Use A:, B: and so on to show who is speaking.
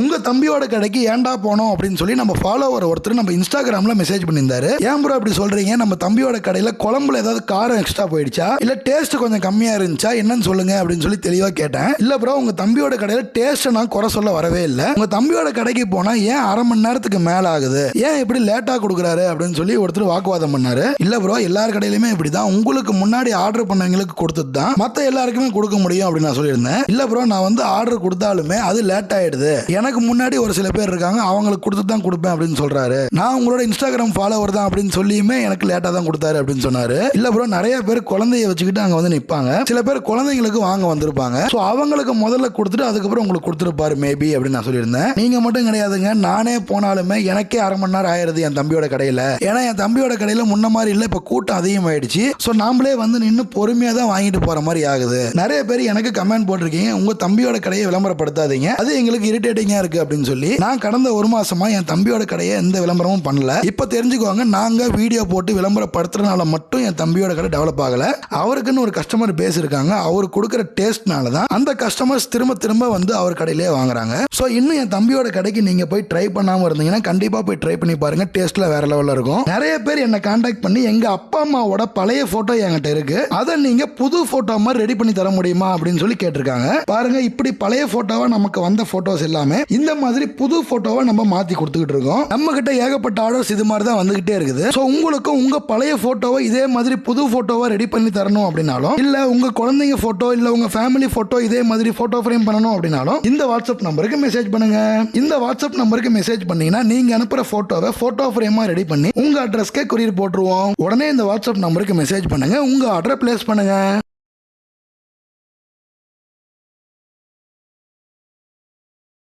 A: உங்க தம்பியோட கடைக்கு ஏன்டா போனோம் அப்படின்னு சொல்லி நம்ம ஃபாலோவர் ஒருத்தர் நம்ம இன்ஸ்டாகிராம்ல மெசேஜ் பண்ணியிருந்தாரு. ஏன் ப்ரோ அப்படி சொல்றீங்க, நம்ம தம்பியோட கடையில குழம்புல ஏதாவது காரம் எக்ஸ்ட்ரா போயிடுச்சா இல்ல டேஸ்ட் கொஞ்சம் கம்மியா இருந்துச்சா என்னன்னு சொல்லுங்க அப்படின்னு சொல்லி தெளிவா கேட்டேன். இல்ல ப்ரோ, உங்க தம்பியோட கடையில டேஸ்ட் நான் குறை சொல்ல வரவே இல்லை. உங்க தம்பியோட கடைக்கு போனா ஏன் அரை மணி நேரத்துக்கு மேல ஆகுது, ஏன் இப்படி லேட்டா கொடுக்குறாரு அப்படின்னு சொல்லி ஒருத்தர் வாக்குவாதம் பண்ணாரு. இல்ல ப்ரோ, எல்லார் கடையிலுமே இப்படிதான், உங்களுக்கு முன்னாடி ஆர்டர் பண்ணவங்களுக்கு கொடுத்தது தான் மத்த எல்லாருக்குமே கொடுக்க முடியும் அப்படின்னு நான் சொல்லியிருந்தேன். இல்ல ப்ரோ, நான் வந்து ஆர்டர் கொடுத்தாலுமே அது லேட் ஆயிடுது, எனக்கு முன்னாடி ஒரு சில பேர் இருக்காங்க அவங்களுக்கு கொடுத்து தான் கொடுப்பேன் அப்படின்னு சொல்றாரு. நான் உங்களோட இன்ஸ்டாகிராம் ஃபாலோவர் தான் அப்படின்னு சொல்லியுமே எனக்கு லேட்டா தான் கொடுத்தாரு அப்படின்னு சொன்னாரு. இல்ல ப்ரோ, நிறைய பேர் குழந்தைய வச்சுக்கிட்டு அங்க வந்து நிப்பாங்க, சில பேர் குழந்தைங்களுக்கு வாங்க வந்திருப்பாங்க, சோ அவங்களுக்கு முதல்ல கொடுத்துட்டு அதுக்கப்புறம் உங்களுக்கு கொடுத்துருப்பாரு மேபி அப்படின்னு நான் சொல்லியிருந்தேன். நீங்க மட்டும் கிடையாதுங்க, நானே போனாலுமே எனக்கே அரை மணி நேரம் ஆயிருது என் தம்பியோட கடையில. ஏன்னா என் தம்பியோட கடையில முன்ன மாதிரி இல்ல, இப்ப கூட்டம் அதிகமாயிடுச்சு, சோ நாமளே வந்து நின்று பொறுமையா தான் வாங்கிட்டு போற மாதிரி ஆகுது. நிறைய பேர் எனக்கு கமெண்ட் போட்டிருக்கீங்க, உங்க தம்பியோட கடையை விளம்பரப்படுத்தாதீங்க, அது எங்களுக்கு இரிட்டேட்டிங்கா இருக்கு அப்படின்னு சொல்லி. நான் கடந்த ஒரு மாசமா என் தம்பியோட கடையை எந்த விளம்பரமும் பண்ணல. இப்ப தெரிஞ்சுக்கோங்க, நாங்க வீடியோ போட்டு விளம்பரப்படுத்துறதுனால மட்டும் என் தம்பியோட கடை டெவலப் ஆகல. அவருக்குன்னு ஒரு கஸ்டமர் பேஸ் இருக்காங்க, அவர் கொடுக்குற டேஸ்ட்னால தான் அந்த கஸ்டமர்ஸ் திரும்ப திரும்ப வந்து அவர் கடையிலேயே வாங்குறாங்க. ஸோ இன்னும் என் தம்பியோட கடைக்கு நீங்க போய் ட்ரை பண்ணாம இருந்தீங்கன்னா கண்டிப்பா போய் ட்ரை பண்ணி பாருங்க, டேஸ்ட்ல வேற லெவல்ல இருக்கும். நிறைய பேர் என்ன கான்டாக்ட் பண்ணி எங்க அப்பா அம்மாவோட பழைய போட்டோ என்கிட்ட இருக்கு, அதை நீங்க புது போட்டோ மாதிரி ரெடி பண்ணி தர முடியுமா அப்படின்னு சொல்லி கேட்டிருக்காங்க. பாருங்க, இப்படி பழைய போட்டோவா நமக்கு வந்த போட்டோஸ் எல்லாமே இந்த மாதிரி புது போட்டோவா நம்ம மாத்தி கொடுத்துக்கிட்டு இருக்கோம். நம்ம கிட்ட ஏகப்பட்ட ஆர்டர்ஸ் இது மாதிரி தான் வந்துகிட்டே இருக்குது. ஸோ உங்களுக்கும் உங்க பழைய போட்டோவை இதே மாதிரி புது போட்டோவா ரெடி பண்ணி தரணும் அப்படின்னாலும், இல்ல உங்க குழந்தைங்க போட்டோ இல்ல உங்க ஃபேமிலி போட்டோ இதே மாதிரி போட்டோ ஃப்ரேம் பண்ணணும் அப்படின்னாலும் இந்த வாட்ஸ்அப் நம்பருக்கு மெசேஜ் பண்ணுங்க. இந்த வாட்ஸ்அப் நம்பருக்கு மெசேஜ் பண்ணீங்கன்னா நீங்க அனுப்புற போட்டோவை போட்டோ ஃப்ரேமா ரெடி பண்ணி உங்க அட்ரஸ்க்கே கொரியர் போட்டுருவோம். உடனே இந்த வாட்ஸ்அப் நம்பருக்கு மெசேஜ் பண்ணுங்க, உங்க ஆர்டரை பிளேஸ் பண்ணுங்க.